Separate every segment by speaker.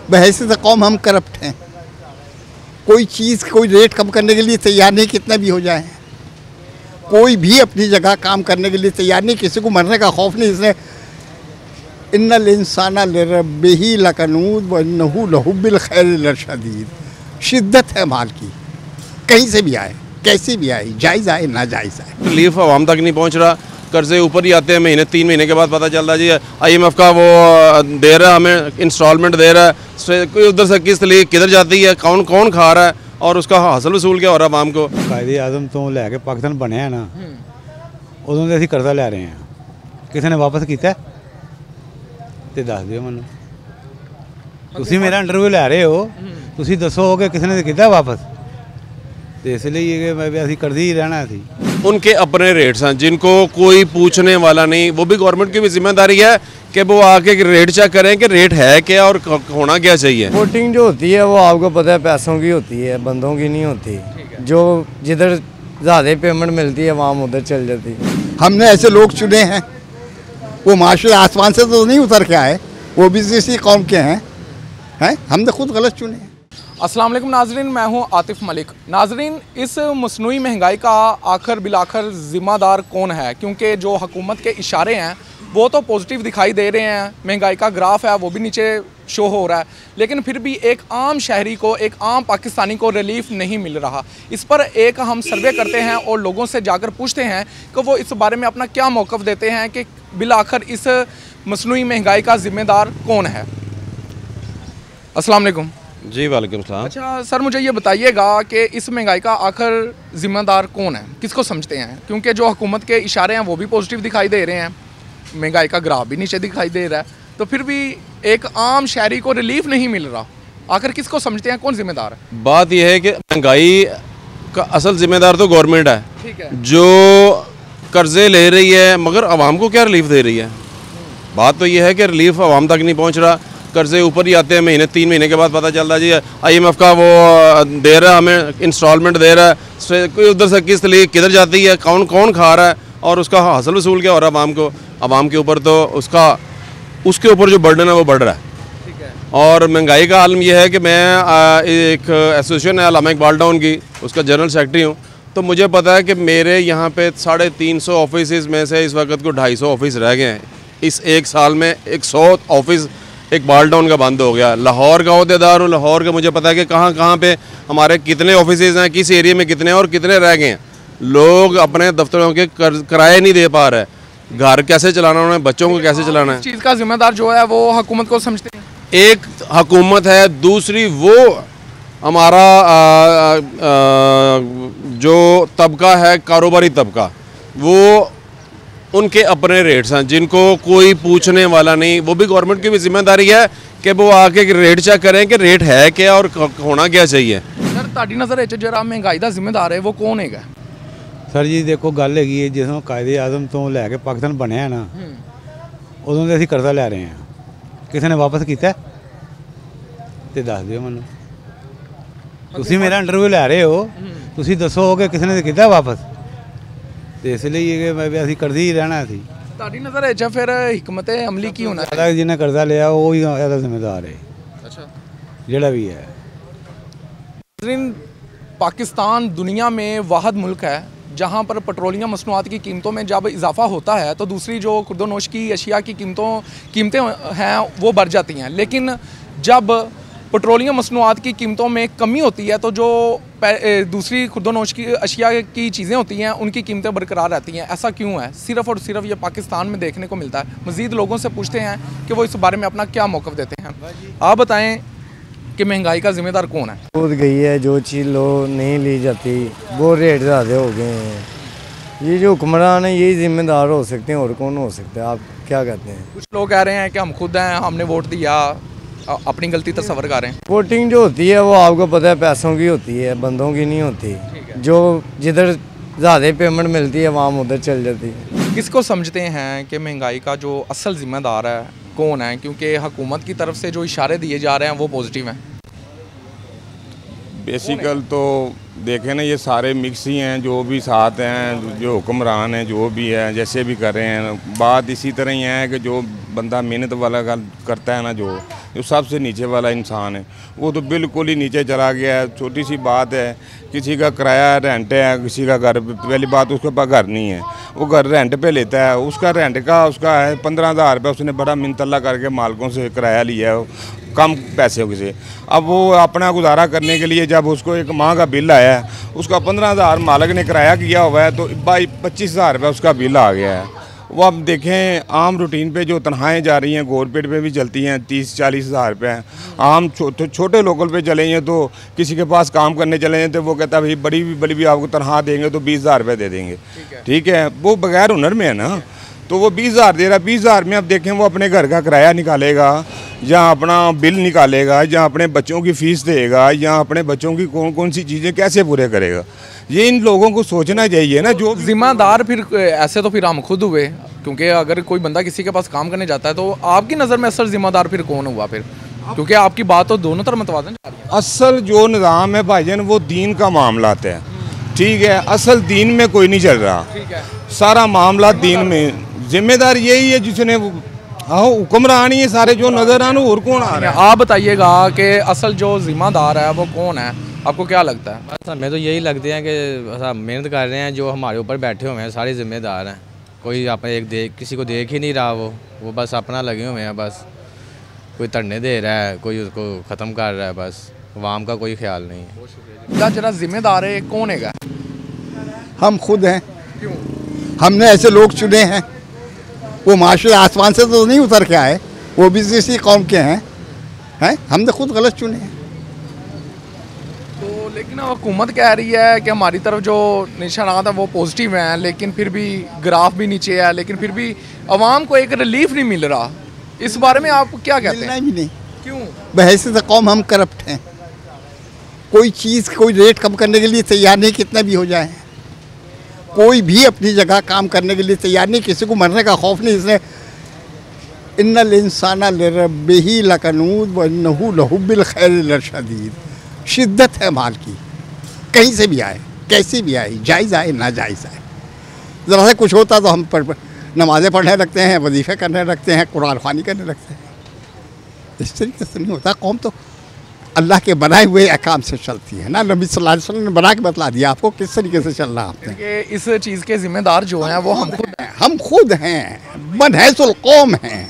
Speaker 1: बहैसियत कौम हम करप्ट हैं। कोई चीज़ कोई रेट कम करने के लिए तैयार नहीं, कितना भी हो जाए। कोई भी अपनी जगह काम करने के लिए तैयार नहीं, किसी को मरने का खौफ नहीं। इसने इन्नल इंसाना लिरब्बिही लकनूद व इन्नहु लहुब्बिल खैरि लशदीद। शिद्दत है माल की, कहीं से भी आए, कैसे भी आए, जायज़ आए नाजायज़ आए।
Speaker 2: रिलीफ आवाम तक नहीं पहुंच रहा, कर्जे ऊपर ही आते हैं महीने 3 महीने के बाद पता चल रहा है जी IMF का वो दे रहा है, हमें इंस्टॉलमेंट दे रहा है, कोई उधर से किस्त ली किधर जाती है, कौन कौन खा रहा है और उसका हासिल वसूल क्या हो रहा है आवाम को।
Speaker 3: कायदे आज़म तो लैके पाकिस्तान बने हैं ना, उदों तो असीं कर्जा लै रहे हैं, किसी ने वापस किया तो दस दिओ मैनूं। तुसीं मेरा इंटरव्यू लै रहे हो, तुसीं दसो कि किसी ने किया वापस, तो इसलिए मैं असीं कर्जे ही रहना सी।
Speaker 2: उनके अपने रेट्स हैं जिनको कोई पूछने वाला नहीं, वो भी गवर्नमेंट की भी जिम्मेदारी है कि वो आके रेट चेक करें कि रेट है क्या और होना क्या चाहिए।
Speaker 4: वोटिंग जो होती है वो आपको पता है पैसों की होती है, बंदों की नहीं होती। जो जिधर ज़्यादा पेमेंट मिलती है वहाँ उधर चल जाती है।
Speaker 1: हमने ऐसे लोग चुने हैं, वो माशरे आसमान से तो नहीं उतर के आए, वो भी इसी कौम के हैं, हमने खुद गलत चुने हैं।
Speaker 5: अस्सलाम वालेकुम नाजरीन, मैं हूं आतिफ मलिक। नाजरीन, इस मसनूई महंगाई का आखिर बिलाखिर ज़िम्मेदार कौन है? क्योंकि जो हुकूमत के इशारे हैं वो तो पॉजिटिव दिखाई दे रहे हैं, महंगाई का ग्राफ है वो भी नीचे शो हो रहा है, लेकिन फिर भी एक आम शहरी को, एक आम पाकिस्तानी को रिलीफ नहीं मिल रहा। इस पर एक हम सर्वे करते हैं और लोगों से जाकर पूछते हैं कि वो इस बारे में अपना क्या मौक़िफ़ देते हैं कि बिलाखिर इस मसनूई महंगाई का ज़िम्मेदार कौन है। अस्सलाम वालेकुम।
Speaker 2: जी वालेकुम सलाम।
Speaker 5: अच्छा सर, मुझे ये बताइएगा कि इस महंगाई का आखिर ज़िम्मेदार कौन है, किसको समझते हैं? क्योंकि जो हुकूमत के इशारे हैं वो भी पॉजिटिव दिखाई दे रहे हैं, महंगाई का ग्राफ भी नीचे दिखाई दे रहा है, तो फिर भी एक आम शहरी को रिलीफ नहीं मिल रहा। आखिर किसको समझते हैं, कौन जिम्मेदार है?
Speaker 2: बात यह है कि महंगाई का असल जिम्मेदार तो गवर्नमेंट है,
Speaker 5: ठीक है,
Speaker 2: जो कर्जे ले रही है, मगर आवाम को क्या रिलीफ दे रही है। बात तो यह है कि रिलीफ आवाम तक नहीं पहुँच रहा, कर्जे ऊपर ही आते हैं महीने 3 महीने के बाद पता चल रहा है जी IMF का वो दे रहा है, हमें इंस्टॉलमेंट दे रहा है, कोई उधर से किस्त ली किधर जाती है, कौन कौन खा रहा है और उसका हासिल वसूल क्या हो रहा है आवाम को। आवाम के ऊपर तो उसके ऊपर जो बर्डन है वो बढ़ रहा है।
Speaker 5: ठीक है।
Speaker 2: और महंगाई का आलम यह है कि मैं एक एसोसिएशन है अल्लामा इकबाल टाउन की, उसका जनरल सेक्रेटरी हूँ, तो मुझे पता है कि मेरे यहाँ पे 350 ऑफिस में से इस वक्त को 250 ऑफिस रह गए हैं। इस एक साल में 100 ऑफिस इकबाल टाउन का बंद हो गया। लाहौर का अहदेदार हूँ, लाहौर का मुझे पता है कि कहाँ पे हमारे कितने ऑफिस हैं, किस एरिया में कितने और कितने रह गए हैं। लोग अपने दफ्तरों के किराए नहीं दे पा रहे, घर कैसे चलाना उन्हें, बच्चों को कैसे चलाना है।
Speaker 5: इस चीज़ का जिम्मेदार जो है वो हुकूमत को समझते हैं।
Speaker 2: एक हुकूमत है, दूसरी वो हमारा जो तबका है, कारोबारी तबका, वो उनके अपने रेट्स हैं जिनको कोई पूछने वाला नहीं। वो भी गवर्नमेंट की भी जिम्मेदारी है कि वो आके रेट चेक करें कि रेट है क्या और होना क्या चाहिए।
Speaker 5: सर ताड़ी नज़र जरा महंगाई का जिम्मेदार है वो कौन है?
Speaker 3: सर जी देखो गल है जिसों कायदे आज़म तो लैके पाकिस्तान बने हैं ना, उदों तो असीं कर्जा लै रहे हैं, किसी ने वापस किया तो दस दिओ मैनूं। तुसीं मेरा इंटरव्यू लै रहे हो, तुसीं दसो कि किसी ने किया वापस, तो इसलिए मैं असीं कर्जे ही रहना सी।
Speaker 5: ताड़ी नज़र फिर हिकमत अमली की होना
Speaker 3: है, जिन्हें कर्जा लिया वो ही ज़्यादा जिम्मेदार है।
Speaker 5: अच्छा,
Speaker 3: जोड़ा भी है।
Speaker 5: पाकिस्तान दुनिया में वाहिद मुल्क है जहाँ पर पेट्रोलियम मसनूआत की कीमतों में जब इजाफा होता है तो दूसरी जो खुर्दोनोश की अशिया की कीमतें हैं वो बढ़ जाती हैं, लेकिन जब पेट्रोलियम मसनूआत की कीमतों में कमी होती है तो जो दूसरी खुर्दोनोश की अशिया की चीज़ें होती हैं उनकी कीमतें बरकरार रहती हैं। ऐसा क्यों है? सिर्फ़ और सिर्फ ये पाकिस्तान में देखने को मिलता है। मज़ीद लोगों से पूछते हैं कि वो इस बारे में अपना क्या मौक़िफ़ देते हैं। आप बताएँ कि महंगाई का जिम्मेदार कौन है?
Speaker 4: कूद गई है, जो चीज़ लो नहीं ली जाती वो रेट ज़्यादा हो गए हैं। ये जो हुक्मरान है यही जिम्मेदार हो सकते हैं, और कौन हो सकता है? आप क्या कहते हैं?
Speaker 5: कुछ लोग कह रहे हैं कि हम खुद हैं, हमने वोट दिया, अपनी गलती तस्वर कर रहे हैं।
Speaker 4: वोटिंग जो होती है वो आपको पता है पैसों की होती है, बंदों की नहीं होती। जो जिधर ज़्यादा पेमेंट मिलती है वहाँ उधर चल जाती है।
Speaker 5: किसको समझते हैं कि महंगाई का जो असल जिम्मेदार है कौन है? क्योंकि हुकूमत की तरफ से जो इशारे दिए जा रहे हैं वो पॉजिटिव हैं।
Speaker 6: बेसिकल तो देखें ना, ये सारे मिक्स ही हैं, जो भी साथ हैं, जो हुक्मरान हैं, जो भी है जैसे भी कर रहे हैं। बात इसी तरह ही है कि जो बंदा मेहनत वाला करता है ना, जो जो सबसे नीचे वाला इंसान है वो तो बिल्कुल ही नीचे चला गया है। छोटी सी बात है, किसी का किराया रेंट है, किसी का घर, पहली बात उसके पास घर नहीं है, वो घर रेंट पे लेता है, उसका रेंट का उसका है 15,000 रुपये, उसने बड़ा मिनतल्ला करके मालिकों से किराया लिया है कम पैसे से। अब वो अपना गुजारा करने के लिए जब उसको एक माह का बिल आया है, उसका 15,000 मालिक ने किराया किया हुआ है, तो 25,000 रुपये उसका बिल आ गया है। वो अब देखें आम रूटीन पे जो तनख्वाहें जा रही हैं गवर्नमेंट पे भी चलती हैं 30-40 हज़ार रुपये हैं। आम छोटे लोकल पे चले हैं तो किसी के पास काम करने चले हैं तो वो कहता है भाई बड़ी भी आपको तनख्वाह देंगे तो 20,000 रुपये दे देंगे, ठीक है, वो बगैर हुनर में है ना, तो वो 20,000 दे रहा है। 20,000 में अब देखें वो अपने घर का किराया निकालेगा या अपना बिल निकालेगा या अपने बच्चों की फ़ीस देगा या अपने बच्चों की कौन कौन सी चीज़ें कैसे पूरे करेगा। ये इन लोगों को सोचना चाहिए ना। जो
Speaker 5: जिम्मेदार फिर ऐसे तो फिर हम खुद हुए, क्योंकि अगर कोई बंदा किसी के पास काम करने जाता है तो आपकी नज़र में असल जिम्मेदार फिर कौन हुआ फिर, क्योंकि आपकी बात तो दोनों तरफ मतवाजन जा रही है।
Speaker 6: असल जो निज़ाम है भाईजान वो दीन का मामला है, ठीक है, असल दीन में कोई नहीं चल रहा,
Speaker 5: ठीक है,
Speaker 6: सारा मामला दीन में। जिम्मेदार यही है जिसने हुक्मरान ही है सारे जो नज़र आने, और कौन आ रहा है।
Speaker 5: आप बताइएगा कि असल जो जिम्मेदार है वो कौन है, आपको क्या लगता है?
Speaker 7: बस हमें तो यही लगते हैं कि हम मेहनत कर रहे हैं, जो हमारे ऊपर बैठे हुए हैं सारे जिम्मेदार हैं, कोई अपने किसी को देख ही नहीं रहा, वो बस अपना लगे हुए हैं, बस कोई धरने दे रहा है, कोई उसको ख़त्म कर रहा है, बस आवाम का कोई ख्याल नहीं है।
Speaker 5: क्या जरा जिम्मेदार है कौन है?
Speaker 1: हम खुद हैं।
Speaker 5: क्यों?
Speaker 1: हमने ऐसे लोग चुने हैं, वो माशरे आसमान से तो नहीं उतर के आए, वो भी इसी कौम के हैं, हमने खुद गलत चुने हैं।
Speaker 5: तो लेकिन हुकूमत कह रही है कि हमारी तरफ जो निशानात है वो पॉजिटिव हैं, लेकिन फिर भी ग्राफ भी नीचे है, लेकिन फिर भी आवाम को एक रिलीफ नहीं मिल रहा। इस बारे में आप क्या कहते हैं?
Speaker 1: भी नहीं,
Speaker 5: क्यों?
Speaker 1: बहैसियत कौम हम करप्ट हैं। कोई चीज़ कोई रेट कम करने के लिए तैयार नहीं, कितना भी हो जाए। कोई भी अपनी जगह काम करने के लिए तैयार नहीं, किसी को मरने का खौफ नहीं। इसने इन्नल इंसाना लिरब्बिही लकनूद व इन्नहु लहु बिल खैर लशदीद। शिद्दत है माल की, कहीं से भी आए, कैसी भी आए, जायज़ आए नाजायज़ आए। ज़रा सा कुछ होता तो हम नमाज़ें पढ़ने लगते हैं, वजीफ़े करने लगते हैं, कुरान ख़वानी करने लगते हैं। इस तरीके से नहीं होता। कौम तो अल्लाह के बनाए हुए अहकाम से चलती है ना। नबी सल्लल्लाहु अलैहि वसल्लम ने बना के बतला दिया आपको किस तरीके से चलना है आपने।
Speaker 5: कि इस चीज़ के जिम्मेदार जो हैं वो हम खुद हैं।
Speaker 1: हम खुद हैं, बनहैसुल कौम हैं।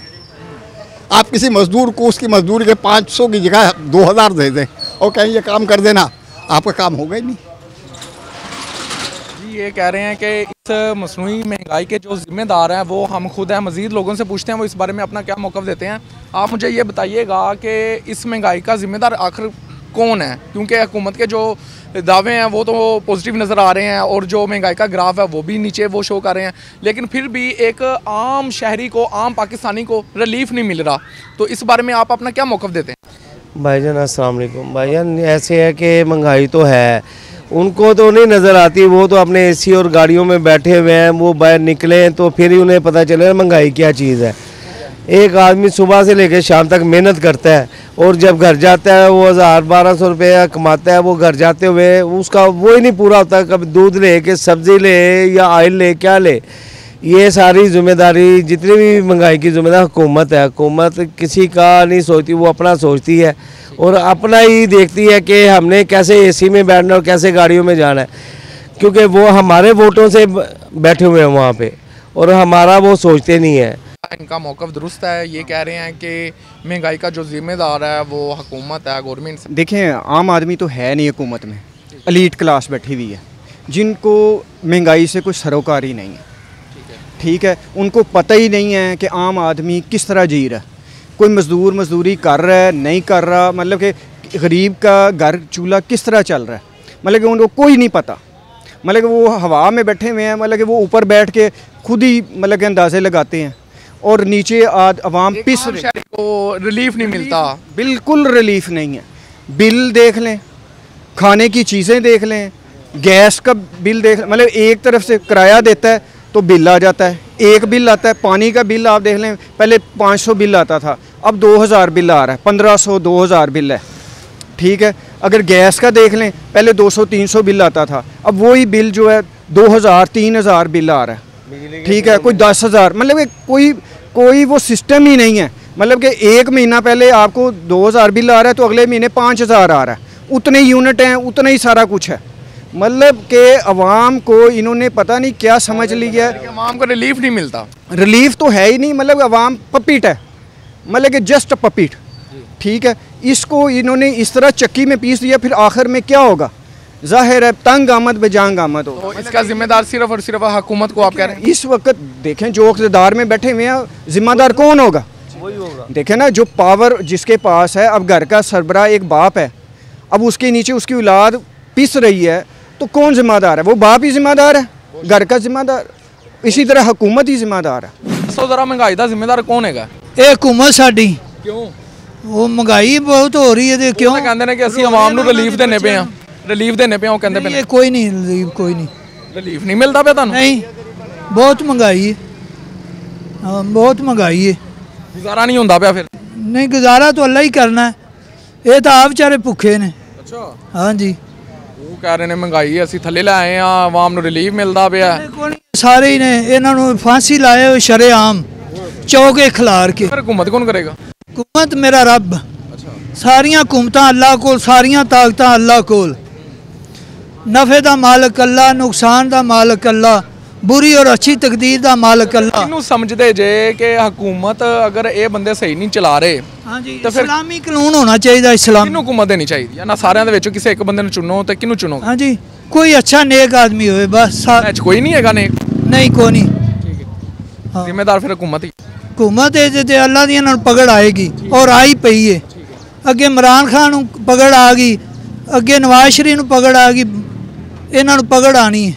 Speaker 1: आप किसी मजदूर को उसकी मजदूरी के 500 की जगह 2,000 दे दें और कहें ये काम कर देना, आपका काम होगा ही नहीं।
Speaker 5: जी ये कह रहे हैं कि इस मसनूई महंगाई के जो जिम्मेदार हैं वो हम खुद हैं। मज़ीद लोगों से पूछते हैं वो इस बारे में अपना क्या मौक़िफ़ देते हैं। आप मुझे ये बताइएगा कि इस महंगाई का जिम्मेदार आखिर कौन है, क्योंकि हुकूमत के जो दावे हैं वो तो पॉजिटिव नज़र आ रहे हैं और जो महंगाई का ग्राफ है वो भी नीचे वो शो कर रहे हैं, लेकिन फिर भी एक आम शहरी को, आम पाकिस्तानी को रिलीफ नहीं मिल रहा। तो इस बारे में आप अपना क्या मौक़िफ़ देते हैं?
Speaker 4: भाईजान अस्सलाम वालेकुम। भाईजान ऐसे है कि महंगाई तो है, उनको तो नहीं नज़र आती, वो तो अपने एसी और गाड़ियों में बैठे हुए हैं, वो बाहर निकले तो फिर ही उन्हें पता चले महंगाई क्या चीज़ है। एक आदमी सुबह से लेकर शाम तक मेहनत करता है और जब घर जाता है वो 1,000-1,200 रुपया कमाता है, वो घर जाते हुए उसका वो ही नहीं पूरा होता, कभी दूध ले के सब्ज़ी ले या ऑयल ले क्या ले। ये सारी जिम्मेदारी जितनी भी महंगाई की जिम्मेदारी हुकूमत है। हुकूमत किसी का नहीं सोचती, वो अपना सोचती है और अपना ही देखती है कि हमने कैसे एसी में बैठना और कैसे गाड़ियों में जाना है, क्योंकि वो हमारे वोटों से बैठे हुए हैं वहाँ पे और हमारा वो सोचते नहीं है।
Speaker 5: इनका मौक़िफ़ दुरुस्त है। ये कह रहे हैं कि महंगाई का जो जिम्मेदार है वो हुकूमत है, गवर्नमेंट।
Speaker 8: देखें आम आदमी तो है नहीं हुकूमत में, एलीट क्लास बैठी हुई है जिनको महंगाई से कुछ सरोकारी नहीं है, ठीक है। उनको पता ही नहीं है कि आम आदमी किस तरह जी रहा है। कोई मज़दूर मज़दूरी कर रहा है नहीं कर रहा, मतलब कि गरीब का घर चूल्हा किस तरह चल रहा है, मतलब कि उनको कोई नहीं पता। मतलब कि वो हवा में बैठे हुए हैं, मतलब कि वो ऊपर बैठ के खुद ही मतलब कि अंदाज़े लगाते हैं और नीचे आवाम पिस
Speaker 5: को रिलीफ नहीं मिलता।
Speaker 8: बिल्कुल रिलीफ नहीं है। बिल देख लें, खाने की चीज़ें देख लें, गैस का बिल देख लें, मतलब एक तरफ से किराया देता है तो बिल आ जाता है, एक बिल आता है। पानी का बिल आप देख लें, पहले 500 बिल आता था, अब 2,000 बिल आ रहा है, 1,500 2,000 बिल है, ठीक है। अगर गैस का देख लें, पहले 200-300 बिल आता था, अब वही बिल जो है 2,000-3,000 बिल आ रहा है, ठीक है। कोई 10,000, मतलब कोई वो सिस्टम ही नहीं है। मतलब कि एक महीना पहले आपको 2000 बिल आ रहा है तो अगले महीने 5000 आ रहा है, उतने यूनिट हैं, उतना ही सारा कुछ है। मतलब कि अवाम को इन्होंने पता नहीं क्या समझ लिया है।
Speaker 5: अवाम को रिलीफ नहीं मिलता,
Speaker 8: रिलीफ तो है ही नहीं, मतलब अवाम पपीट है, मतलब कि जस्ट पपीट, ठीक है। इसको इन्होंने इस तरह चक्की में पीस दिया, फिर आखिर में क्या होगा? जाहिर है तंग आमद बेजांग आमद होगा।
Speaker 5: तो इसका जिम्मेदार सिर्फ और सिर्फ हुकूमत को आप कह रहे हैं?
Speaker 8: इस वक्त देखें जो इक़्तिदार में बैठे हुए हैं, जिम्मेदार कौन होगा? देखें ना, जो पावर जिसके पास है, अब घर का सरबराह एक बाप है, अब उसके नीचे उसकी औलाद पिस रही है, तो कौन जिम्मेदार है? वो बाप ही जिम्मेदार है, घर का जिम्मेदार। इसी तरह हुकूमत ही जिम्मेदार है।
Speaker 5: सो जरा महंगाई का जिम्मेदार कौन है?
Speaker 9: ਇਹ हुकूमत साडी
Speaker 5: क्यों?
Speaker 9: ਉਹ ਮਹਿੰਗਾਈ ਬਹੁਤ ਹੋ ਰਹੀ ਹੈ ਤੇ ਕਿਉਂ
Speaker 5: ਕਹਿੰਦੇ ਨੇ ਕਿ ਅਸੀਂ ਆਵਾਮ ਨੂੰ ਰਿਲੀਫ ਦੇਣੇ ਪਏ ਆ, ਰਿਲੀਫ ਦੇਣੇ ਪਏ ਆ, ਉਹ ਕਹਿੰਦੇ ਪਏ ਨੇ
Speaker 9: ਇਹ ਕੋਈ ਨਹੀਂ ਰਿਲੀਫ ਕੋਈ ਨਹੀਂ
Speaker 5: ਰਿਲੀਫ ਨਹੀਂ ਮਿਲਦਾ ਪਿਆ ਤੁਹਾਨੂੰ?
Speaker 9: ਨਹੀਂ ਬਹੁਤ ਮਹਿੰਗਾਈ ਹੈ, ਹਾਂ ਬਹੁਤ ਮਹਿੰਗਾਈ ਹੈ,
Speaker 5: ਗੁਜ਼ਾਰਾ ਨਹੀਂ ਹੁੰਦਾ ਪਿਆ ਫਿਰ?
Speaker 9: ਨਹੀਂ ਗੁਜ਼ਾਰਾ ਤਾਂ ਅੱਲਾ ਹੀ ਕਰਨਾ ਹੈ, ਇਹ ਤਾਂ ਆਪ ਵਿਚਾਰੇ ਭੁੱਖੇ ਨੇ।
Speaker 5: ਅੱਛਾ,
Speaker 9: ਹਾਂਜੀ
Speaker 5: ਉਹ ਕਹਿ ਰਹੇ ਨੇ ਮਹਿੰਗਾਈ ਅਸੀਂ ਥੱਲੇ ਲੈ ਆਏ ਆ, ਆਵਾਮ ਨੂੰ ਰਿਲੀਫ ਮਿਲਦਾ ਪਿਆ।
Speaker 9: ਸਾਰੇ ਹੀ ਨੇ ਇਹਨਾਂ ਨੂੰ ਫਾਂਸੀ ਲਾਏ ਹੋਏ ਸ਼ਰੇਆਮ ਚੌਕੇ ਖਿਲਾਰ ਕੇ।
Speaker 5: ਫਿਰ हुकूमत कौन करेगा?
Speaker 9: हुकूमत मेरा रब, सारियां हुकूमतां अल्लाह कोल, सारियां ताकतां अल्लाह कोल, नफे दा मालक अल्लाह, नुकसान दा मालक अल्लाह, बुरी और अच्छी तकदीर दा मालक अल्लाह।
Speaker 5: ਇਹਨੂੰ ਸਮਝਦੇ ਜੇ ਕਿ ਹਕੂਮਤ ਅਗਰ ਇਹ ਬੰਦੇ ਸਹੀ ਨਹੀਂ ਚਲਾ ਰਹੇ
Speaker 9: हाँ जी,
Speaker 5: तो फिर-
Speaker 9: इस्लामी कानून होना चाहिए, इस्लाम।
Speaker 5: ਕਿਹਨੂੰ ਹਕੂਮਤ ਦੇਣੀ ਚਾਹੀਦੀ ਹੈ? ਨਾ ਸਾਰਿਆਂ ਦੇ ਵਿੱਚੋਂ ਕਿਸੇ ਇੱਕ ਬੰਦੇ ਨੂੰ ਚੁਣੋ ਤੇ ਕਿਹਨੂੰ ਚੁਣੋਗੇ?
Speaker 9: हाँ जी, कोई अच्छा नेक आदमी होए बस।
Speaker 5: ਇਹ 'ਚ ਕੋਈ ਨਹੀਂ ਹੈਗਾ ਨੇ?
Speaker 9: नहीं कोई नहीं। हाँ।
Speaker 5: ਜ਼ਿੰਮੇਦਾਰ ਫਿਰ ਹਕੂਮਤ ਹੀ।
Speaker 9: हुकूमत ते अल्लाह दी इन्हां नूं पकड़ आएगी और आई पई है। अगे इमरान खान नूं पकड़ आ गई, अगे नवाज शरीफ नूं पकड़ आ गई, इन्हां नूं पकड़ आनी है।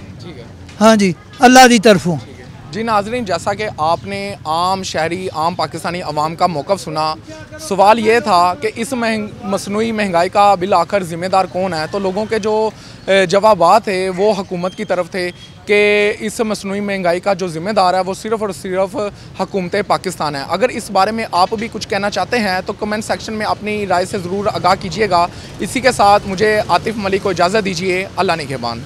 Speaker 9: हाँ जी, अल्लाह दी तरफों।
Speaker 5: जी नाजरीन, जैसा कि आपने आम शहरी, आम पाकिस्तानी अवाम का मौक़िफ़ सुना, सवाल ये था कि इस मसनूई महंगाई का बिल आखिर ज़िम्मेदार कौन है। तो लोगों के जो जवाबात थे वो हुकूमत की तरफ थे कि इस मसनूई महंगाई का जो ज़िम्मेदार है वो सिर्फ़ और सिर्फ हुकूमत पाकिस्तान है। अगर इस बारे में आप भी कुछ कहना चाहते हैं तो कमेंट सेक्शन में अपनी राय से ज़रूर आगाह कीजिएगा। इसी के साथ मुझे आतिफ़ मलिक को इजाज़त दीजिए। अल्लाह निगहबान।